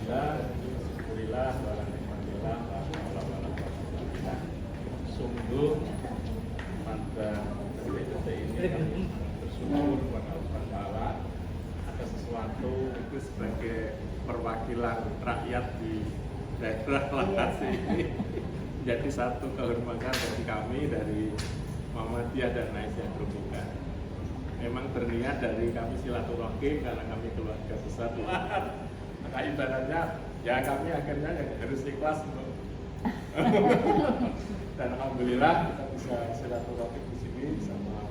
Alhamdulillah, alhamdulillah, alhamdulillah. Sungguh pada detik-detik ini bersyukur kepada Allah Taala ada sesuatu itu sebagai perwakilan rakyat di daerah Lakasi ini jadi satu kehormatan bagi kami dari Muhammadiyah dan Aisyah Grobogan. Memang berniat dari kami silaturahim karena kami keluarga besar Lahat. Maka ibaratnya ya kami akhirnya yang harus ikhlas untuk dan alhamdulillah kita bisa silaturahim di sini sama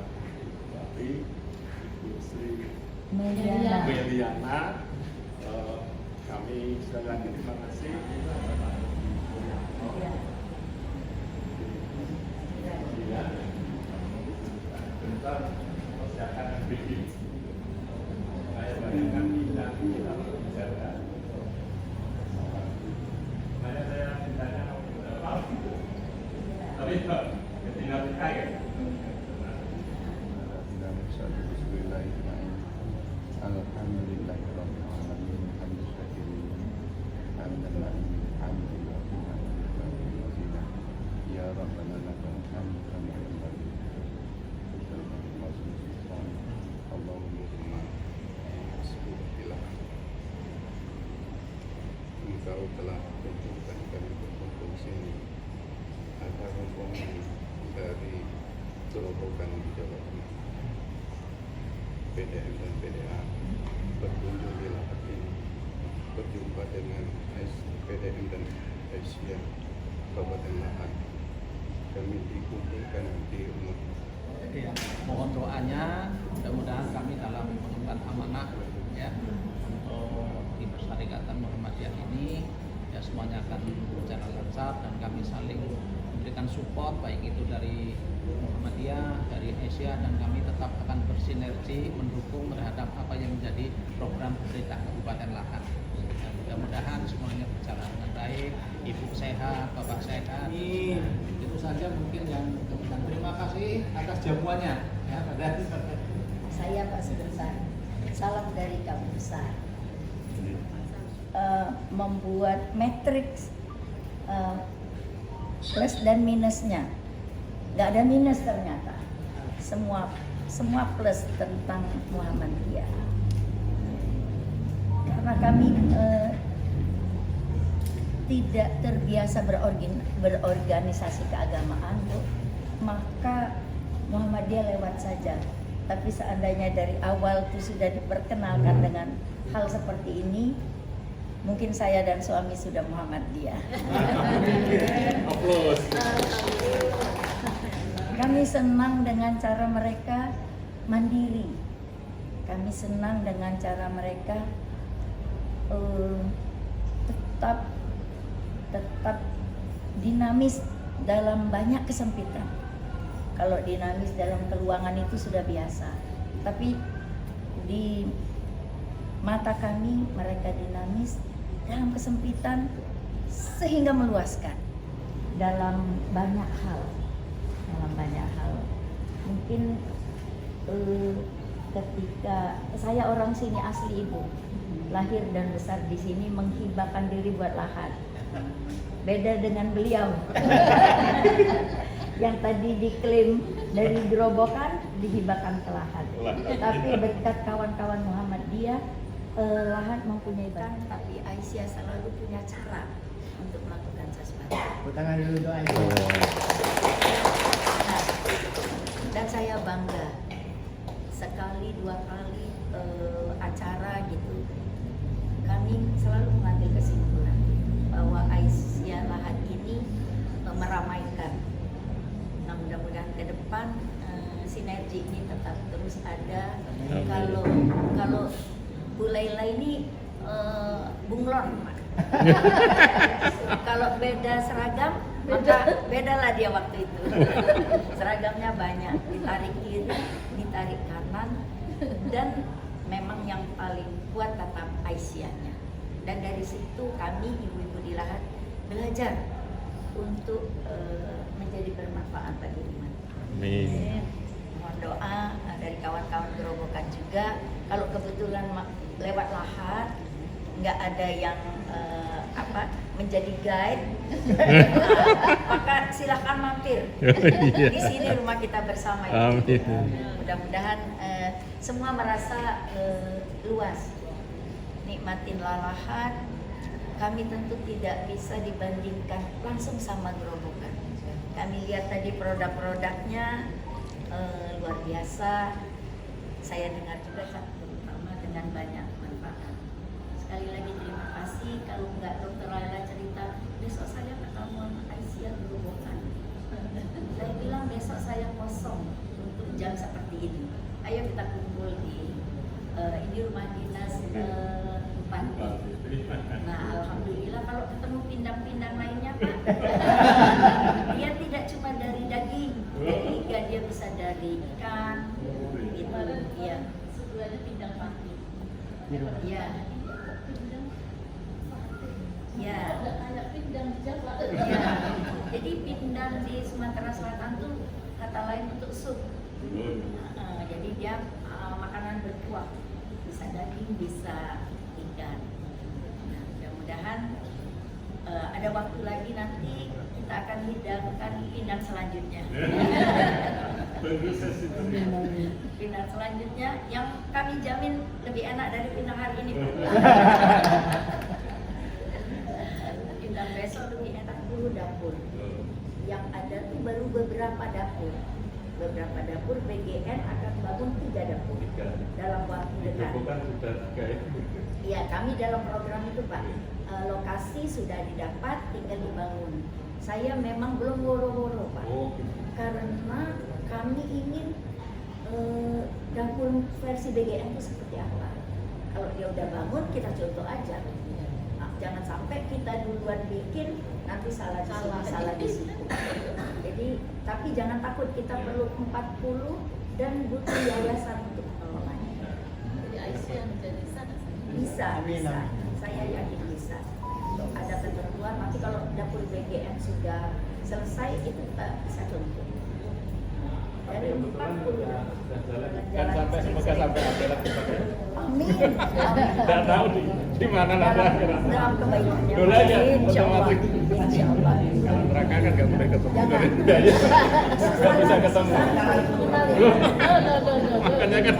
Bapak Ibu Sri Meliana. Kami sekali lagi terima kasih. Bentar, silakan begini. Saya bayangkan kita bicara. Saya mintanya mau tapi tinggal kita ya. Engkau telah kumpulkan kami berkumpul sini agar rombongan dari Grobogan di Jawa Tengah, PDM dan PDA berkunjung di Lahat ini, berjumpa dengan PDM dan Aisyah Kabupaten Lahat. Kami dikumpulkan di rumah. Ya, mohon doanya, mudah-mudahan kami dalam mengemban amanah ya untuk di Persyarikatan Muhammadiyah ini ya semuanya akan berjalan lancar dan kami saling memberikan support baik itu dari Muhammadiyah, dari Aisyah, dan kami tetap akan bersinergi mendukung terhadap apa yang menjadi program pemerintah Kabupaten Lahat. Dan mudah-mudahan semuanya berjalan dengan baik, Ibu sehat, Bapak sehat. Itu saja mungkin yang dan terima kasih atas jamuannya ya pada saya Pak Sebentar. Salam dari Kamu Besar. Membuat matriks plus dan minusnya, nggak ada minus ternyata. Semua plus tentang Muhammadiyah. Karena kami tidak terbiasa berorganisasi keagamaan, maka Muhammadiyah lewat saja. Tapi seandainya dari awal itu sudah diperkenalkan dengan hal seperti ini, mungkin saya dan suami sudah Muhammadiyah. Aplaus. Kami senang dengan cara mereka mandiri. Kami senang dengan cara mereka tetap dinamis dalam banyak kesempitan. Kalau dinamis dalam keluangan itu sudah biasa, tapi di mata kami mereka dinamis dalam kesempitan sehingga meluaskan dalam banyak hal. Mungkin ketika saya orang sini asli Ibu, lahir dan besar di sini, menghibahkan diri buat Lahat. Beda dengan beliau yang tadi diklaim dari Grobogan dihibahkan ke Lahat. Tapi berkat kawan-kawan Muhammadiyah, Lahat mempunyai banyak, tapi Aisyah selalu punya cara untuk melakukan sesuatu. tangan dulu doa itu. Dan saya bangga sekali dua kali acara gitu, kami selalu mengambil kesimpulan bahwa Aisyah Lahat ini meramaikan. Nah, mudah-mudahan ke depan sinergi ini tetap terus ada. Kalau Bu Laila ini bunglon. Kalau beda seragam, maka bedalah dia waktu itu. Seragamnya banyak, ditarik kiri, ditarik kanan, dan memang yang paling kuat tetap Aisyahnya. Dan dari situ kami ibu-ibu di Lahat belajar untuk menjadi bermanfaat bagi umat. Amin. Mohon doa dari kawan-kawan Grobogan juga. Kalau kebetulan lewat Lahat, nggak ada yang menjadi guide, maka silakan mampir. Di sini rumah kita bersama. Amin. Mudah-mudahan semua merasa luas, nikmatin lalahan. Kami tentu tidak bisa dibandingkan langsung sama Gerobokan. Kami lihat tadi produk-produknya luar biasa. Saya dengar juga terutama dengan banyak manfaat. Sekali lagi terima kasih. Kalau nggak Dokter Laila cerita, besok saya ketemu Aisyah Gerobokan. Saya bilang besok saya kosong untuk jam seperti ini. Ayo kita kumpul di ini rumah dinas Bupati. Nah, alhamdulillah kalau ketemu pindang-pindang lainnya Pak, dia tidak cuma dari daging, dari ikan, dia bisa dari ikan, gitu, ya. Sebenarnya pindang pati. Ya. Ya. Ada pindang di Jawa. Ya. Jadi pindang di Sumatera Selatan tuh kata lain untuk sup. Jadi dia makanan berkuah, bisa daging, bisa ikan. Nah, mudah-mudahan ada waktu lagi nanti kita akan hidangkan pindang selanjutnya. Pindang selanjutnya yang kami jamin lebih enak dari pindang hari ini. Pindang besok lebih enak. 10 dapur. Yang ada tuh baru beberapa dapur. Beberapa dapur, BGN akan bangun 3 dapur dalam waktu dekat. Iya, kami dalam program itu Pak, lokasi sudah didapat, tinggal dibangun. Saya memang belum woro-woro Pak, karena kami ingin dapur versi BGN itu seperti apa. Kalau dia udah bangun, kita contoh aja. Nah, jangan sampai kita duluan bikin, nanti salah di situ. Jadi, tapi jangan takut, kita perlu 40 dan butuh yayasan untuk mengelolanya. Jadi Aisyah menjadi bisa. Saya yakin bisa. Untuk ada ketentuan, nanti kalau dapur BGN sudah selesai itu kita bisa contoh. Dari 40 dan sampai semoga sampai akhirat kita. Amin. Tidak tahu di mana nanti akhirat. Dalam kebaikannya. Boleh aja, otomatis. Insya Allah. Kalau neraka kan nggak boleh ketemu. Nggak bisa ketemu. Makanya kan.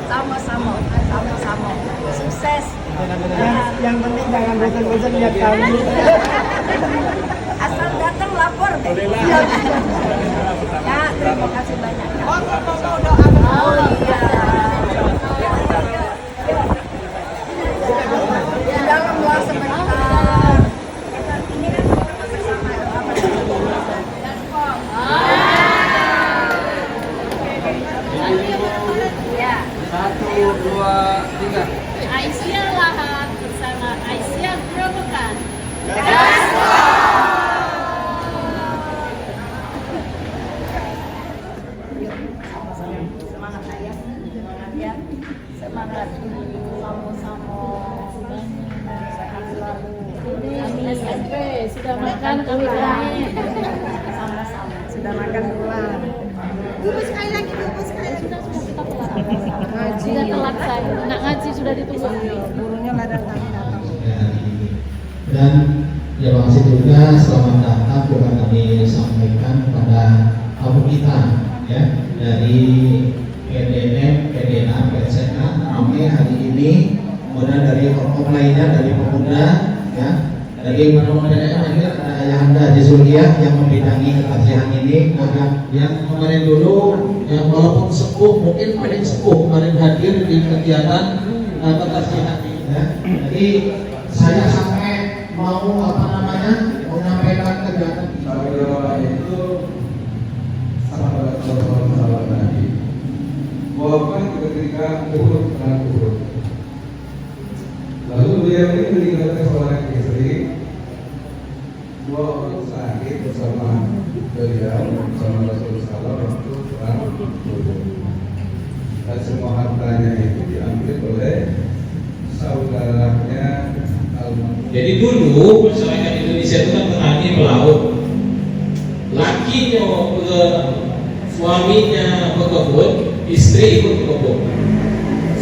Sama-sama sukses. Yang penting jangan bosan-bosan lihat kami. Asal datang lapor deh. Ya, terima kasih banyak. Oh iya. Di dalam lah sebentar. Ini kan bersama apa? Ya. 1, 2, 3. Aisyah Lahat bersama Aisyah Gerobokan. Semangat ayah, semangat ya, semangat sama-sama, sehat selalu. SMP sudah makan kami kami. Sama-sama. Sudah makan pulang. Sudah telat saya. Nak ngaji sudah ditunggu. Gurunya lah datang. Dan terima kasih juga selamat datang juga kami sampaikan kepada tamu kita ya dari PDM, PDA, PSNA ramai hari ini, kemudian dari orang lainnya dari pemuda ya dari mana-mana ada Ayahanda Haji Suliyah yang membidangi kajian ini. Nah, yang kemarin dulu yang walaupun sepuh mungkin paling sepuh kemarin hadir di kegiatan kekajian ini ya. Jadi saya sampai mau menyampaikan kegiatan itu sahabat Nabi. Walaupun ketika Uhud perang Uhud, lalu beliau ini meninggalkan seorang istri, 2 orang sakit bersama beliau bersama Rasulullah waktu perang Uhud. dan semua hartanya itu diambil oleh saudaranya almarhum. Jadi dulu masyarakat Indonesia itu kan petani pelaut. Lakinya suaminya berkebun, istri ikut berkebun.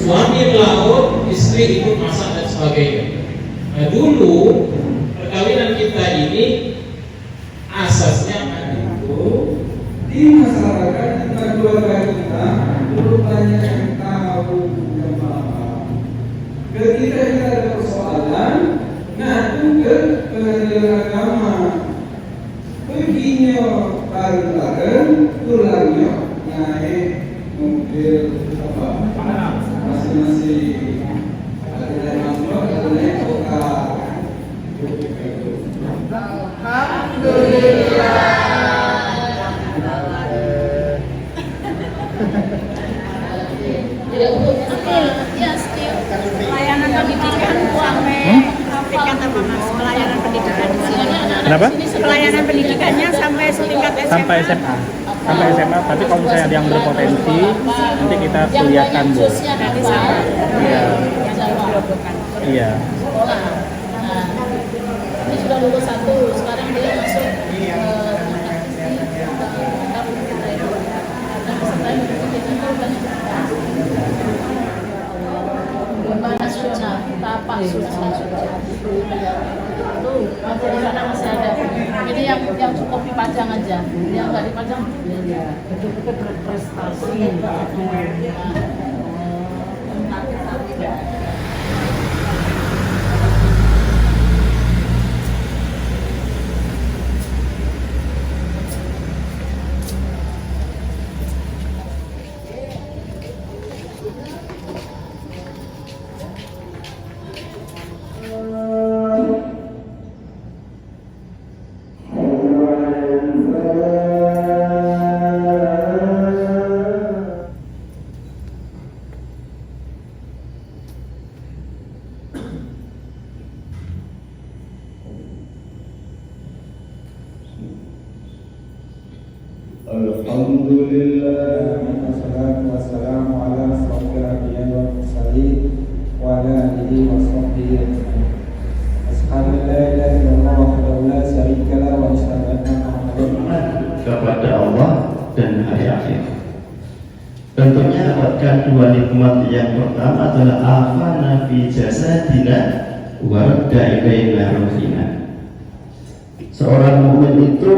Suami melaut, istri ikut masak dan sebagainya. Nah dulu perkawinan kita ini asasnya kan itu Di masyarakat kita, keluarga kita dulu banyak yang tahu jemaah. Ketika kita ada persoalan, ngadu ke pengadilan agama. Begini bareng-bareng, tulangnya naik mobil apa? Masing-masing. Ada naik motor, ada naik kokar. Tidak untuk skill, ya skill. Pelayanan pendidikan tingkat apa mas? Pelayanan pendidikan di sini. Kenapa? Pelayanan pendidikannya sampai setingkat SMA. Sampai SMA. Sampai SMA. Tapi kalau misalnya ada yang berpotensi, nanti kita kuliahkan Bu. Iya. Iya. Sekolah. Nah, ini sudah lulus 1, sekarang dia masuk lomba nasional tapak susah. Tuh, nanti di sana masih ada. Ini yang cukup dipajang aja, yang nggak dipajang. Betul-betul berprestasi. Alhamdulillah, wassalatu wassalamu ala asrofil anbiya wal mursalin wa ala alihi wa sahbihi ajma'in. Asyhadu an la ilaha illallah wahdahu la syarika lah wa asyhadu anna Muhammadan kepada Allah dan hari akhir. Tentunya dapatkan dua nikmat. Yang pertama adalah afana fi jasadina wa radda ilaina ruhina. Seorang mukmin itu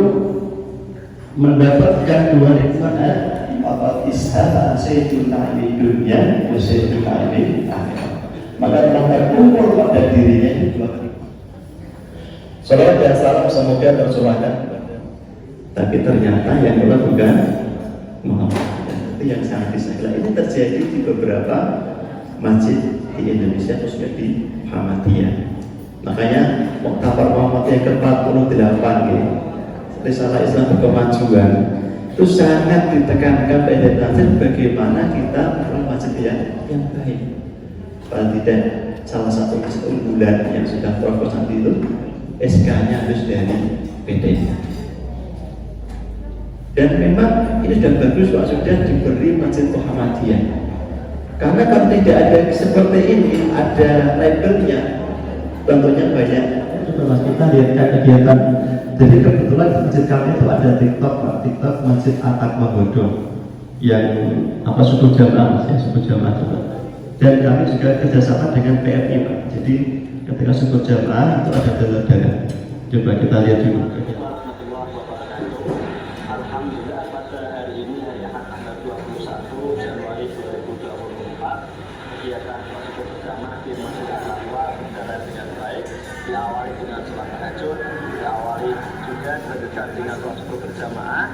mendapatkan dua nikmat, dapat istana sayyiduna di dunia wa sayyiduna di akhirat. Maka telah terkumpul pada dirinya itu dua nikmat. Salawat dan salam semoga tercurahkan. Tapi ternyata yang Allah bukan Muhammad. Itu yang sangat disayangkan. Ini terjadi di beberapa masjid di Indonesia, khususnya di Muhammadiyah. Makanya Muktamar Muhammadiyah ke-48 gitu. Risalah Islam Berkemajuan itu sangat ditekankan pada dasar bagaimana kita perlu masjid yang baik. Paling tidak salah satu masjid unggulan yang sudah proposan itu SK-nya harus dari PD. Dan memang ini sudah bagus Pak, sudah diberi masjid Muhammadiyah. Karena kalau tidak ada seperti ini, ada labelnya, tentunya banyak. Setelah kita lihat kegiatan, jadi kebetulan di masjid kami itu ada TikTok Pak, TikTok Masjid At-Taqwa Bodong yang suku jamaah, suku jamaah juga. Dan kami juga kerjasama dengan PMI Pak. Jadi ketika suku jamaah itu ada donor-donor. Coba kita lihat dulu. Alhamdulillah pada hari ini tanggal 21 Januari 2024 kegiatan suku berjamaah di Masjid At-Taqwa berjalan dengan baik, diawali dengan sholat tahajud, diawali juga dengan sholat suku berjamaah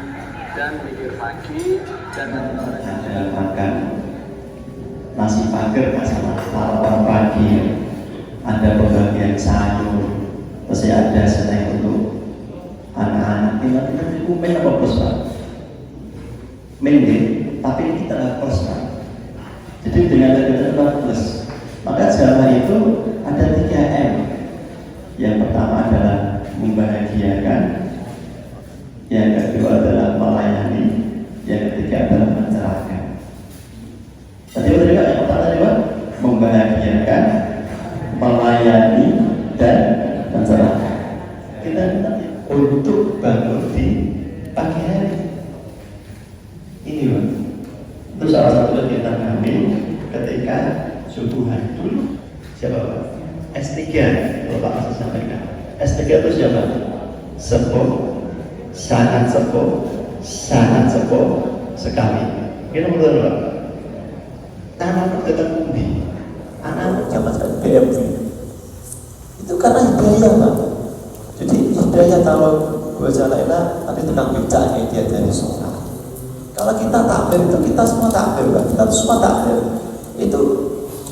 dan zikir pagi dan ada makan nasi pager, sarapan pagi, ada pembagian sayur, terus ada snack untuk anak-anak. Tiba-tiba itu main apa bos Pak? Main deh, tapi ini kita plus Pak. Jadi dengan ada plus, maka jamaah itu ada 3M. Yang pertama adalah membahagiakan, yang kedua adalah melayani, yang ketiga adalah mencerahkan. melayani dan mencerahkan. Kita minta untuk bangun di pagi hari. Ini Pak, itu salah satu kegiatan kami ketika subuhan dulu. Siapa Pak? S3, kalau Pak Masih sampaikan. S3 itu siapa? Sepuh, sangat sepuh sekali. Kita menurut Pak, anak kita undi, anak zaman BMV itu karena hidayah Pak. Jadi hidayah kalau gue jalanin nanti tukang becaknya dia dari sholat. Kalau kita takbir itu kita semua takbir Pak, kita semua takbir itu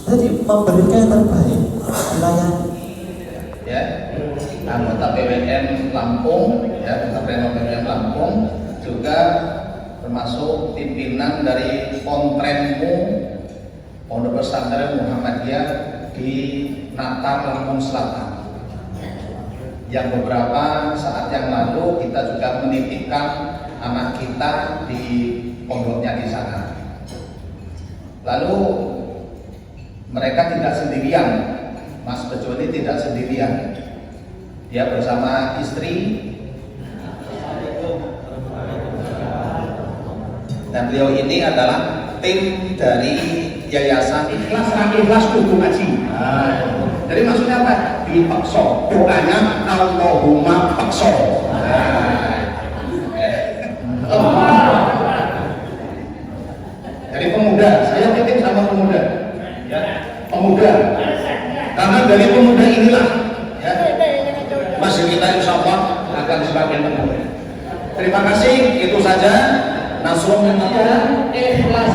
jadi memberikan yang terbaik melayani. Ya, anggota PWN Lampung, ya, anggota PWN Lampung juga termasuk pimpinan dari Kontrenmu Pondok Pesantren Muhammadiyah di Natar, Lampung Selatan. Yang beberapa saat yang lalu kita juga menitipkan anak kita di pondoknya di sana. Lalu mereka tidak sendirian, Mas Bejo ini tidak sendirian. Dia bersama istri dan beliau ini adalah tim dari Yayasan Ikhlas Kudu Ngaji. Jadi maksudnya apa? Dipaksa. Doanya Allahumma paksa. Jadi pemuda, saya titip sama pemuda. Ya, pemuda. Karena dari pemuda inilah ya, masih kita insya Allah akan semakin teguh. Terima kasih, itu saja. Nasrul Muhammadiyah, ikhlas.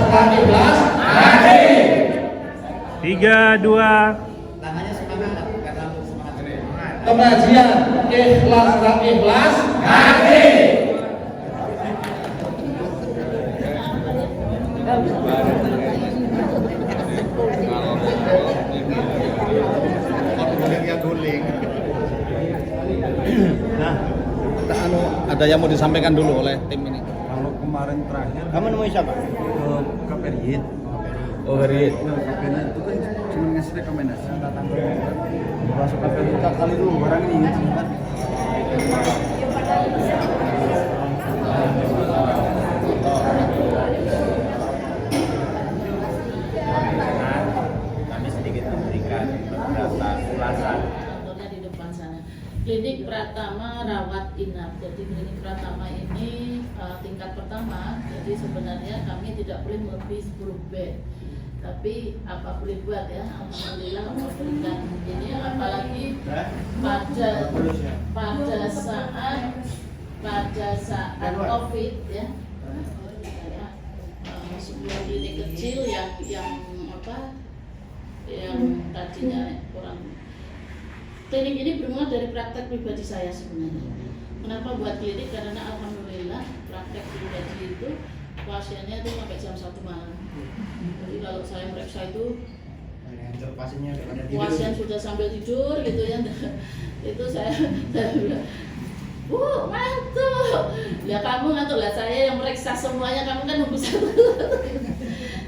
3, 2. Pengajian ikhlas. Nah, ada yang mau disampaikan dulu oleh tim ini. Kalau kemarin terakhir Kamu nemui siapa? ke Perit. Oh, Herit. Nah, KPN itu kan cuma ngasih rekomendasi tentang masuk KPN itu kali dulu barang ini kan. Kami sedikit memberikan beberapa ulasan. Contohnya di depan sana. Klinik Pratama rawat inap. Jadi klinik Pratama ini tingkat pertama. Jadi sebenarnya kami tidak boleh melebihi 10 bed. Tapi apa boleh buat ya, alhamdulillah memberikan ini, apalagi pada saat COVID ya, sebuah klinik kecil yang tadinya kurang. Klinik ini bermula dari praktek pribadi saya sebenarnya. Kenapa buat klinik? Karena alhamdulillah praktek pribadi itu pasiennya itu sampai jam 1 malam. Jadi kalau saya meriksa itu pasien sudah sambil tidur gitu ya, itu saya bilang, Bu, ngantuk. Ya kamu ngantuk lah, saya yang meriksa semuanya, kamu kan nunggu satu.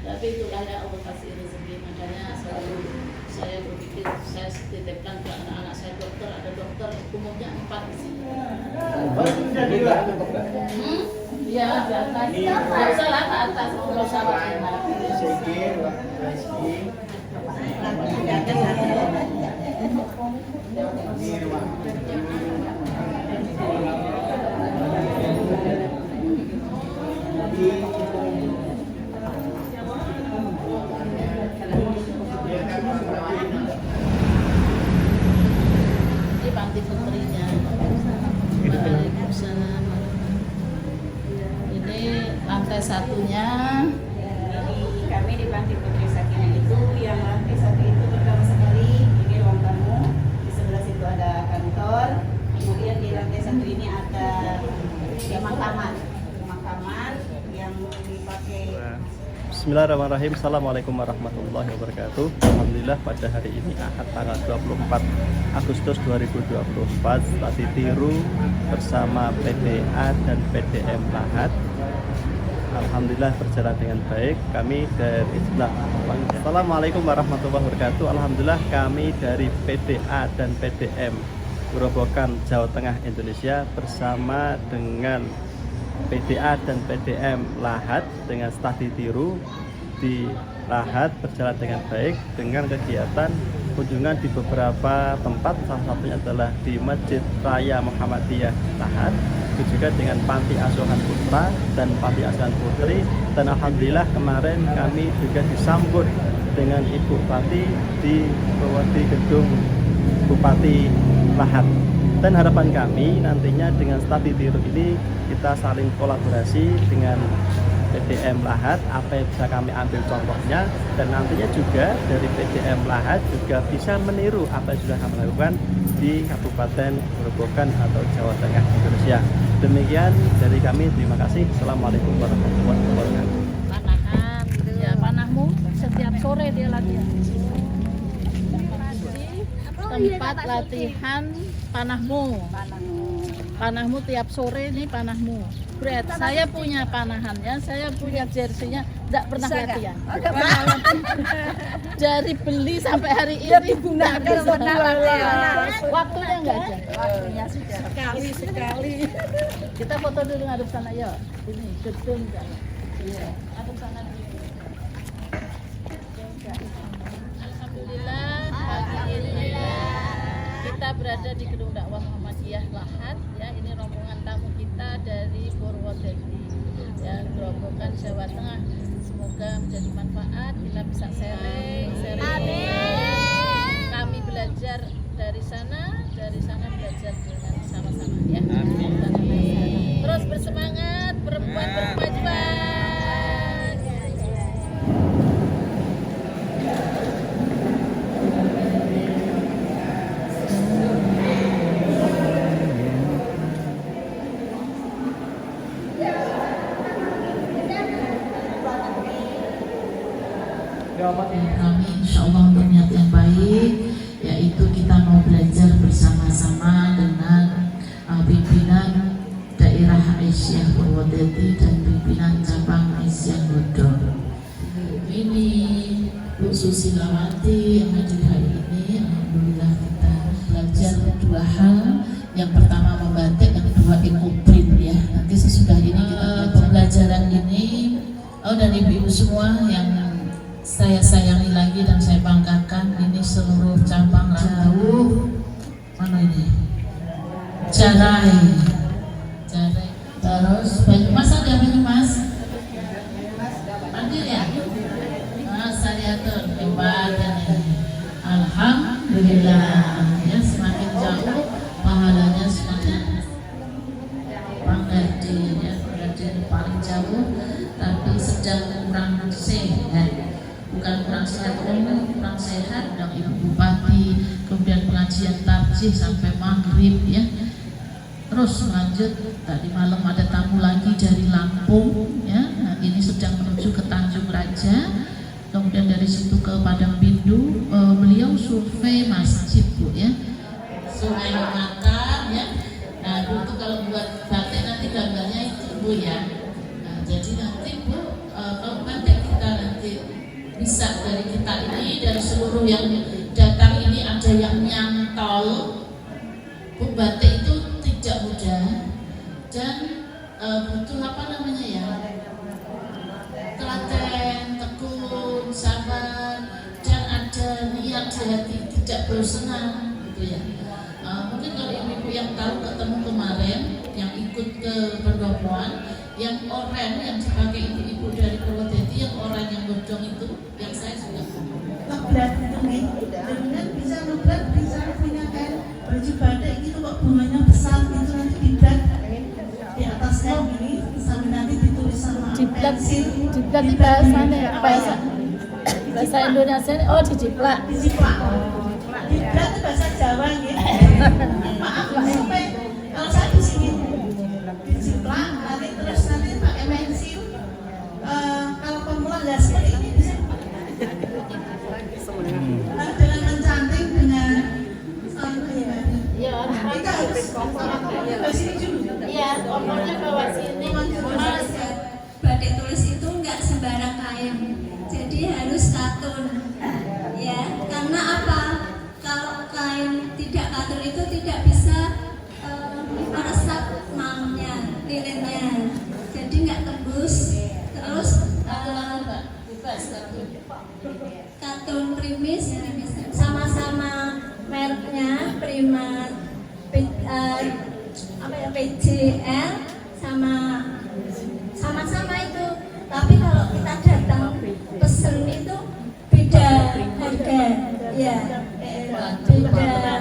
Tapi itulah ya Allah kasih rezeki, makanya selalu saya berpikir saya titipkan ke anak-anak saya dokter, ada dokter umumnya 4 di sini. Ya, di atas. Nggak usah lah ke atas, nggak usah enak. Ini panti putrinya. Waalaikumsalam. Ini lantai satunya. Kami di Panti Putri Sakinah itu yang lantai 1 itu pertama sekali ini ruang tamu, di sebelah situ ada kantor, kemudian di lantai 1 ini ada pemakaman yang dipakai. Bismillahirrahmanirrahim. Assalamualaikum warahmatullahi wabarakatuh. Alhamdulillah pada hari ini Ahad tanggal 24 Agustus 2024 Stasi Tiru bersama PDA dan PDM Lahat alhamdulillah berjalan dengan baik. Kami dari Assalamualaikum warahmatullahi wabarakatuh. Alhamdulillah kami dari PDA dan PDM Grobogan Jawa Tengah Indonesia bersama dengan PDA dan PDM Lahat dengan studi tiru di Lahat berjalan dengan baik dengan kegiatan kunjungan di beberapa tempat, salah satunya adalah di Masjid Raya Muhammadiyah Lahat, juga dengan Panti Asuhan Putra dan Panti Asuhan Putri. Dan alhamdulillah kemarin kami juga disambut dengan Ibu Bupati di gedung Bupati Lahat. Dan harapan kami nantinya dengan studi tiru ini kita saling kolaborasi dengan PDM Lahat, apa yang bisa kami ambil contohnya, dan nantinya juga dari PDM Lahat juga bisa meniru apa yang sudah kami lakukan di Kabupaten Grobogan atau Jawa Tengah Indonesia. Demikian dari kami, terima kasih. Assalamualaikum warahmatullahi wabarakatuh. Panahan, ya panahmu setiap sore dia latihan. Tempat latihan panahmu. Panahmu tiap sore ini panahmu. Brad, saya punya panahannya, saya punya jersey-nya, tidak pernah latihan. Dari beli sampai hari ini nggak pernah latihan. Waktunya nggak ada. Waktunya sudah Sekali. Kita foto dulu ngadep sana ya. Ini gedung kan. Iya. Ngadep sana dulu. Alhamdulillah pagi ini kita berada di gedung dakwah Muhammadiyah Lahat ya. Ini rombongan tamu kita dari Purwodadi ya, Grobogan Jawa Tengah. Semoga menjadi manfaat, kita bisa sharing. Kami belajar dari sana belajar dengan sama-sama ya. Terus bersemangat, perempuan berkemajuan. Kami insya Allah untuk niat yang baik, yaitu kita mau belajar bersama-sama dengan pimpinan daerah Aisyah Purwodadi dan pimpinan cabang Aisyah Bodong. Ini Bu Susilawati yang hadir hari ini. Alhamdulillah kita belajar dua hal. Yang pertama membatik, yang kedua ilmu print ya. Nanti sesudah ini kita pembelajaran ini dan ibu-ibu semua yang saya sayangi lagi dan saya banggakan, ini seluruh cabang jauh mana ini Jarai terus Banyumas, ada Banyumas hadir ya. Saya tuh hebat dan ini alhamdulillah ya, semakin jauh pahalanya semakin Panggadi ya, berarti paling jauh tapi sedang kurang sehat. Bukan kurang sehat umum, kurang sehat, dan Ibu Bupati, kemudian pengajian tarjih sampai maghrib ya. Terus lanjut, tadi malam ada tamu lagi dari Lampung ya. Nah, ini sedang menuju ke Tanjung Raja. Kemudian dari situ ke Padang Bindu, beliau survei masjid Bu ya. Sungai Mata ya. Nah, itu kalau buat batik nanti gambarnya itu Bu ya. Nah, jadi nanti Bu kalau batik kita nanti bisa dari kita ini, dari seluruh yang datang ini ada yang nyantol. Batik itu tidak mudah dan butuh apa namanya ya, telaten, tekun, sabar, dan ada niat hati, tidak bersenang gitu ya. Mungkin kalau ibu-ibu yang tahu ketemu kemarin yang ikut ke pendopoan, yang oranye yang dipakai ibu-ibu dari Purwodadi, yang oranye yang bodong itu, yang saya juga ngeblat itu nih, dengan bisa ngeblat, bisa punya kain baju batik gitu kok, bunganya besar gitu, nanti diblat di atasnya gini sampai nanti ditulis sama pensil. Diblat di bahasa Indonesia oh dijiplak. Diblat itu bahasa Jawa gitu. Maaf sampai kalau saya di sini dijiplak, nanti terus nanti pakai pensil. Kalau pemula nggak seperti ini bisa dengan mencanting dengan kita harus ke sini dulu. Iya, nomornya bawa sini. Batik tulis gerimis sama-sama mereknya Prima PJL sama-sama itu, tapi kalau kita datang pesen itu beda harga ya, beda.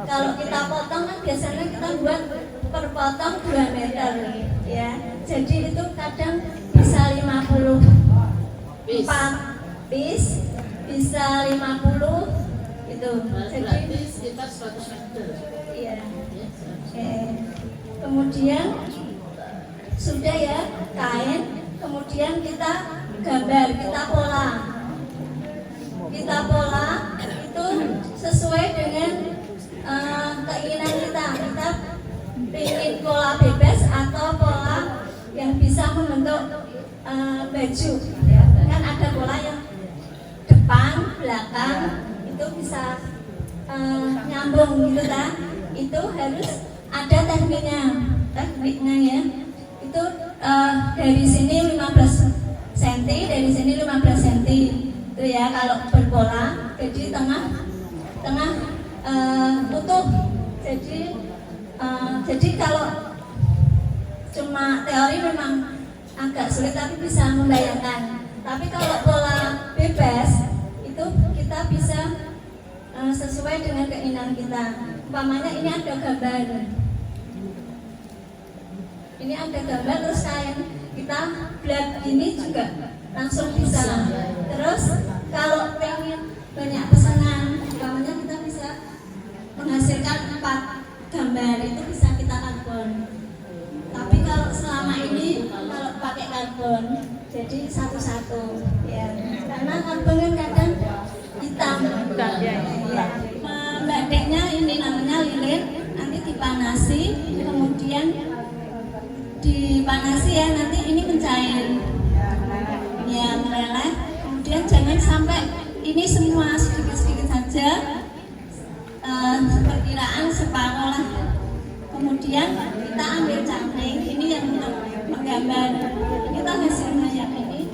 Kalau kita potong kan biasanya kita buat per potong 2 meter ya, jadi itu kadang bisa 54 piece, bisa 50 itu, jadi sekitar 100 meter. Iya. Kemudian sudah ya kain, kemudian kita gambar, kita pola itu sesuai dengan keinginan kita ingin pola bebas atau pola yang bisa membentuk baju ya. Kan ada pola yang depan belakang itu bisa nyambung gitu kan, itu harus ada tekniknya ya. Itu dari sini 15 cm, dari sini 15 cm itu ya kalau berpola, jadi tengah utuh. Jadi kalau cuma teori memang agak sulit, tapi bisa membayangkan. Tapi kalau pola bebas itu kita bisa sesuai dengan keinginan kita. Umpamanya ini ada gambar, terus kain kita blend ini juga langsung bisa. Terus kalau pengen banyak pesanan, umpamanya kita bisa menghasilkan 4 gambar, itu bisa kita karbon. Tapi kalau selama ini kalau pakai karbon jadi satu-satu ya, karena karbon kan kadang hitam ya. Batiknya ini namanya lilin, nanti dipanasi, kemudian dipanasi ya, nanti ini mencair ya, meleleh. Kemudian jangan sampai ini semua, sedikit-sedikit saja, perkiraan separuh lah. Kemudian kita ambil cangkring, ini yang untuk menggambar, kita hasilnya yang ini.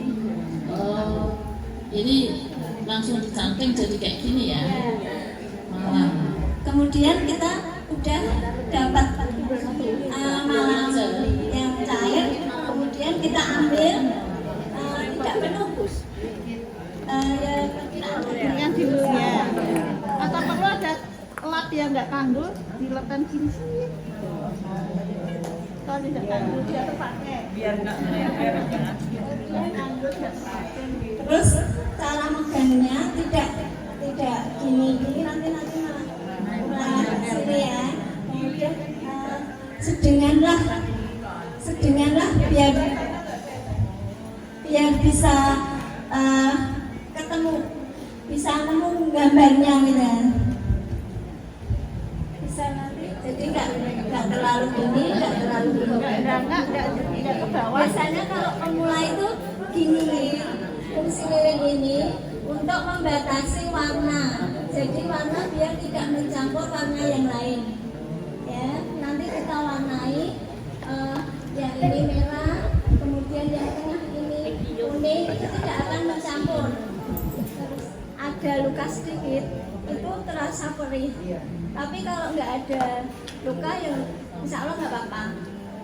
Oh, ini langsung dicangkring jadi kayak gini ya. Kemudian kita udah dapat malam yang cair, kemudian kita ambil tidak penuh yang di luarnya. Atau perlu ada lap yang nggak tanggul, dilepkan gini sih. Kalau tidak tanggul dia terpakai. Biar nggak merembet. Terus cara megangnya tidak gini nanti malah sini ya. Kemudian sedenganlah biar bisa ketemu, bisa nemu gambarnya gitu ya. Bisa nanti jadi nggak terlalu gini, nggak terlalu gini. Nggak ke bawah. Biasanya kalau pemula itu gini, fungsi lilin ini untuk membatasi warna. Jadi warna biar tidak mencampur warna yang lain. Ya, nanti kita warnai yang ini merah, kemudian yang tengah ini kuning, itu tidak akan mencampur. Terus ada luka sedikit, itu terasa perih. Tapi kalau nggak ada luka yang insya Allah nggak apa-apa.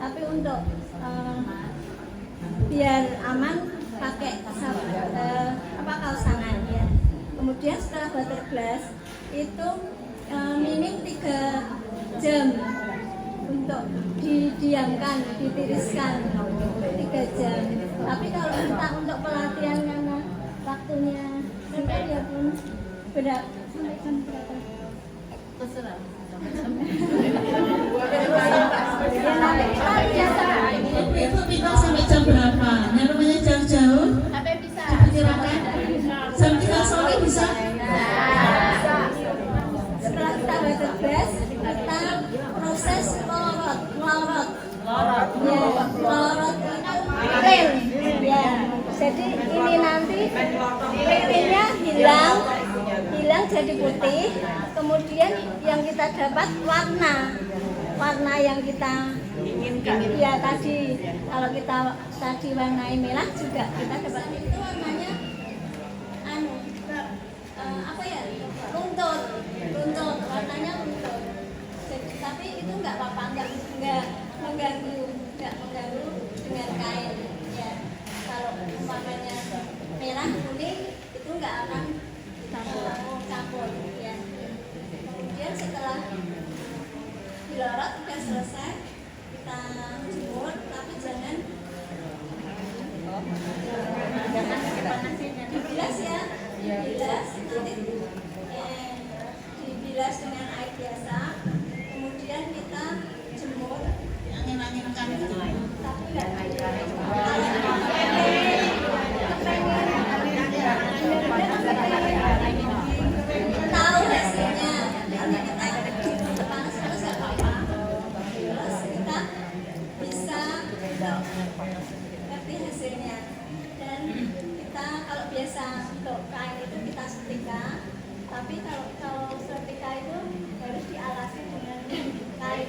Tapi untuk biar aman pakai kaos tangan ya. Kemudian setelah butter glass itu minim 3 jam untuk didiamkan, ditiriskan 3 jam. Tapi kalau kita untuk pelatihan karena waktunya singkat ya pun sampai jam berapa? Terserah. Ibu tinggal sampai jam berapa? Yang namanya jauh-jauh? Sampai bisa. Diperkirakan jam 3 sore bisa? Setelah kita butter glass, kita proses melorot. Print. Ya. Jadi ini nanti printnya hilang jadi putih. Kemudian yang kita dapat warna yang kita inginkan. Ya tadi kalau kita tadi warnai merah juga kita dapat itu warnanya apa Ya. Kemudian setelah dilorot udah selesai, kita jemur, tapi jangan dibilas ya, dibilas nanti dibilas dengan air biasa, kemudian kita jemur angin-anginkan tapi nggak tahu hasilnya, karena kita panas terus nggak apa-apa, terus kita bisa ngerti hasilnya. Dan kita kalau biasa untuk kain itu kita setrika, tapi kalau setrika itu harus dialasi dengan kain.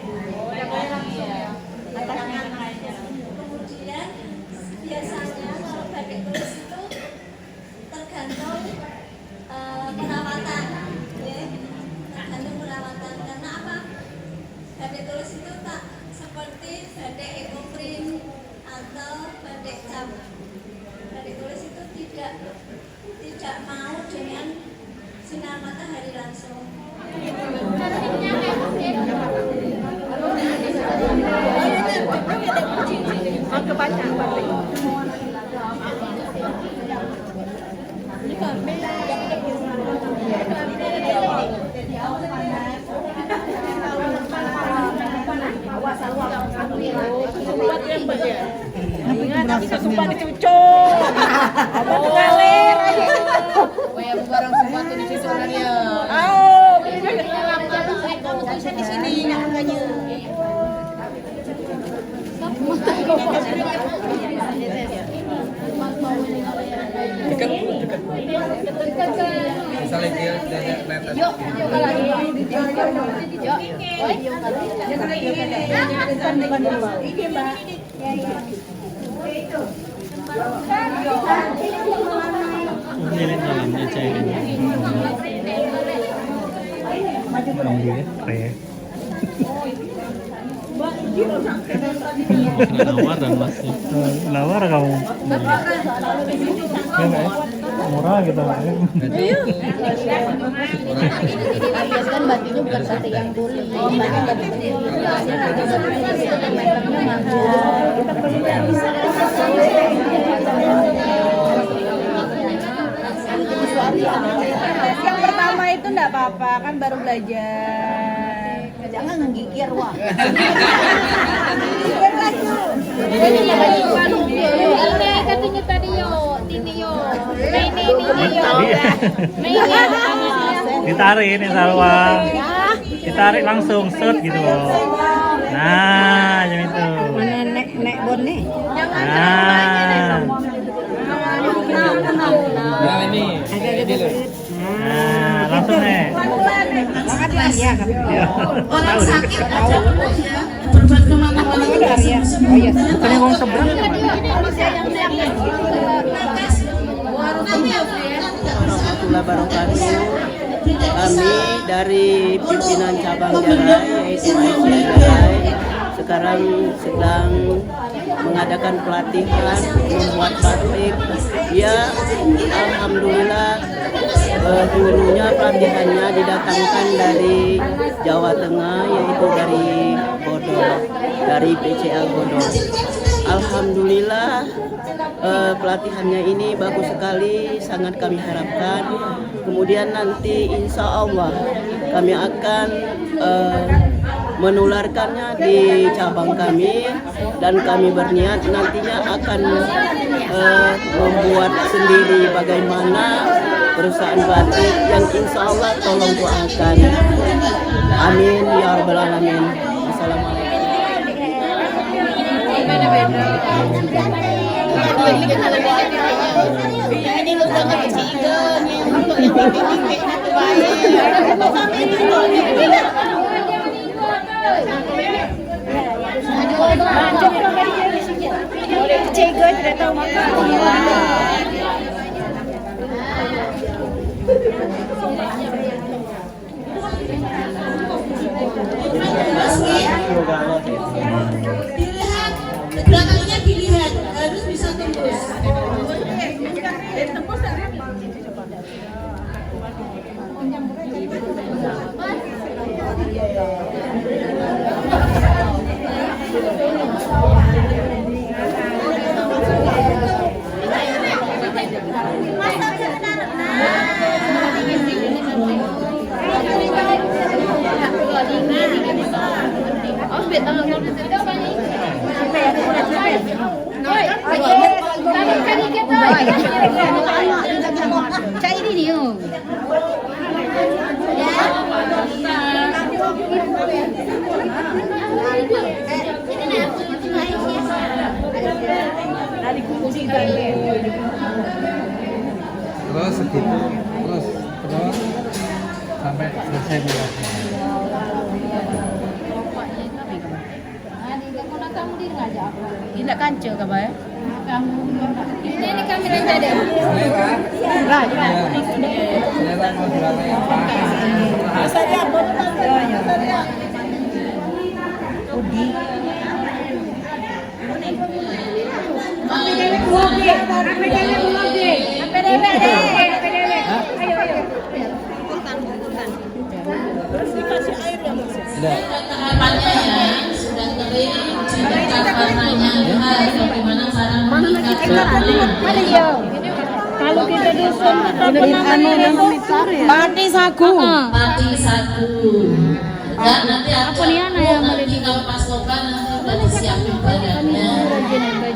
Kemudian biasanya kalau batik tulis itu tergantung perawatan, ya. Tergantung perawatan. Karena apa? Batik tulis itu tak seperti batik ekoprint atau batik cap. Batik tulis itu tidak mau dengan sinar matahari langsung. Aku baca batik. Ingat tapi sumpah dicucuk. Abang ngalir. Weh barang sumpah di situ ya. Oh, kamu bisa di sini harganya. Misalnya dia netes. Yuk Nawar dan masih nawar kamu murah gitu alias kan batiknya bukan batik yang tuli, makanya batik yang pertama itu enggak apa-apa, kan baru belajar. Jangan menggigir wah. Gigir lagi. Ini ya baju baru. Ini katanya tadi yo, ini yo. Ini yo. ditarik ini Salwa, ditarik langsung set gitu loh. Nah yang itu. Mana nek bon nih? Nah ini nah langsung nih. Orang sakit aja berbuat kemana-mana Bukan yang ngomong seberang Warahmatullahi wabarakatuh. Kami dari pimpinan cabang Jarai yaitu Aisyah Jarai sekarang sedang mengadakan pelatihan membuat batik. Ya, alhamdulillah gurunya pelatihannya didatangkan dari Jawa Tengah yaitu dari Godol, dari PCA Godol. Alhamdulillah pelatihannya ini bagus sekali, sangat kami harapkan. Kemudian nanti insya Allah kami akan menularkannya di cabang kami dan kami berniat nantinya akan membuat sendiri bagaimana perusahaan batik yang insya Allah tolong doakan. Amin ya rabbal alamin. Assalamualaikum. Ini lu udah kecigan yang untuk yang pipi-pipi nanti baik. Kecigan tidak tahu makan. Dilihat, belakangnya dilihat, harus bisa tembus. Terus segitu, terus sampai selesai durasi. Tidak kancil ke Pak? Ini kameranya ada. Tahapannya ya sudah kering, sudah warnanya bagaimana cara mengikat. Kalau kita dusun pati sagu. Pati sagu. Ya, nanti apa nih nanti kalau pas lokan nanti udah disiapin badannya.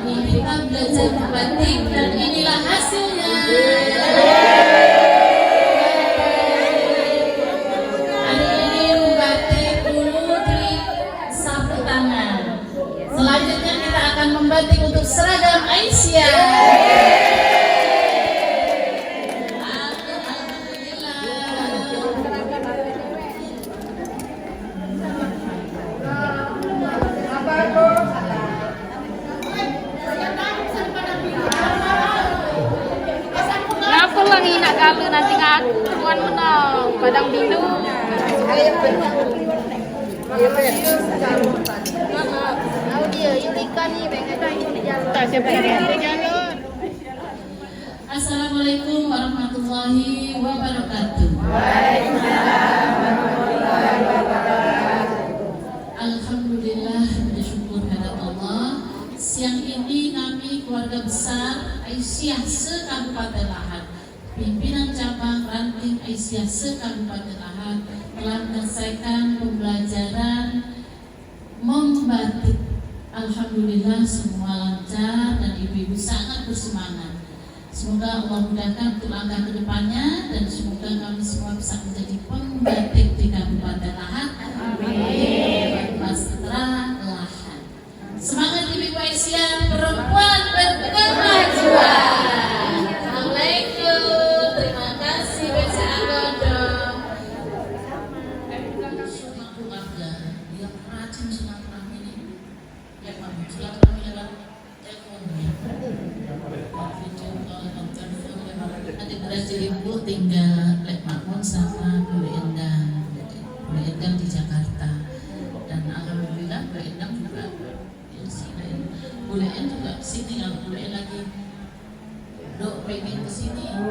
Kita belajar batik dan inilah hasilnya. Selanjutnya kita akan membatik untuk seragam Aisyah. Kenapa lagi nak galu nanti ngakuan menang padang bidu. Assalamualaikum warahmatullahi wabarakatuh. Alhamdulillah, bersyukur kepada Allah. Siang ini kami keluarga besar Aisyah se-Kabupaten Lahat, pimpinan cabang ranting Aisyah se-Kabupaten Lahat telah menyelesaikan pembelajaran membatik. Alhamdulillah semua lancar dan ibu-ibu sangat bersemangat. Semoga Allah mudahkan untuk langkah ke depannya dan semoga kami semua bisa menjadi pembatik di Kabupaten Lahat. Amin. Pastra Lahat. Semangat ibu Aisyah, perempuan berkemajuan. Assalamualaikum. Terima kasih Baca Agodong. Keluarga yang rajin silaturahmi ini. Ya Pak, silaturahmi lewat telepon. Nanti berhasil ibu tinggal Lek Makmun sama Bu Endang. Bu Endang di Jakarta. Dan alhamdulillah Bu Endang juga di sini. Bu Endang juga di sini. Kalau Bu Endang lagi Dok pengen ke sini. Kamu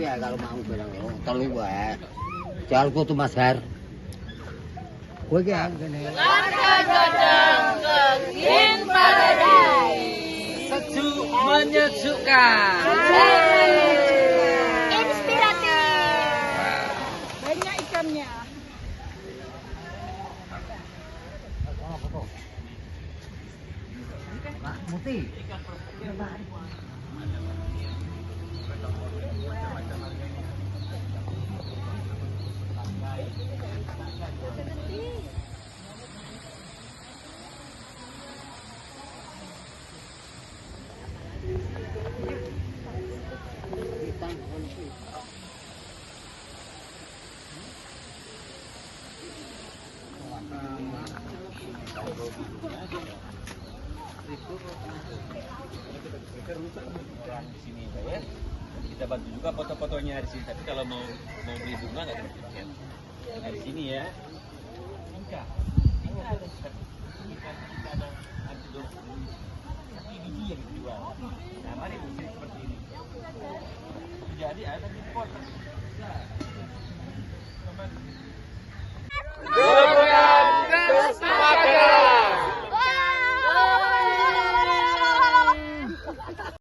ya kalau mau bilang telu wae. Jangan kutu Mas Har. Kowe ki ngene. Langkah jodong ke Green Paradise. Sejuk menyejukkan. Inspiratif. Banyak ikannya. Muti. Di sini ya. Kita bantu juga foto-fotonya di sini. Tapi kalau mau beli bunga nggak ada tiket. Nah, di sini ya. Ini ada antidot biji yang dijual. Nah, mari beli seperti ini. Jadi ada di pot.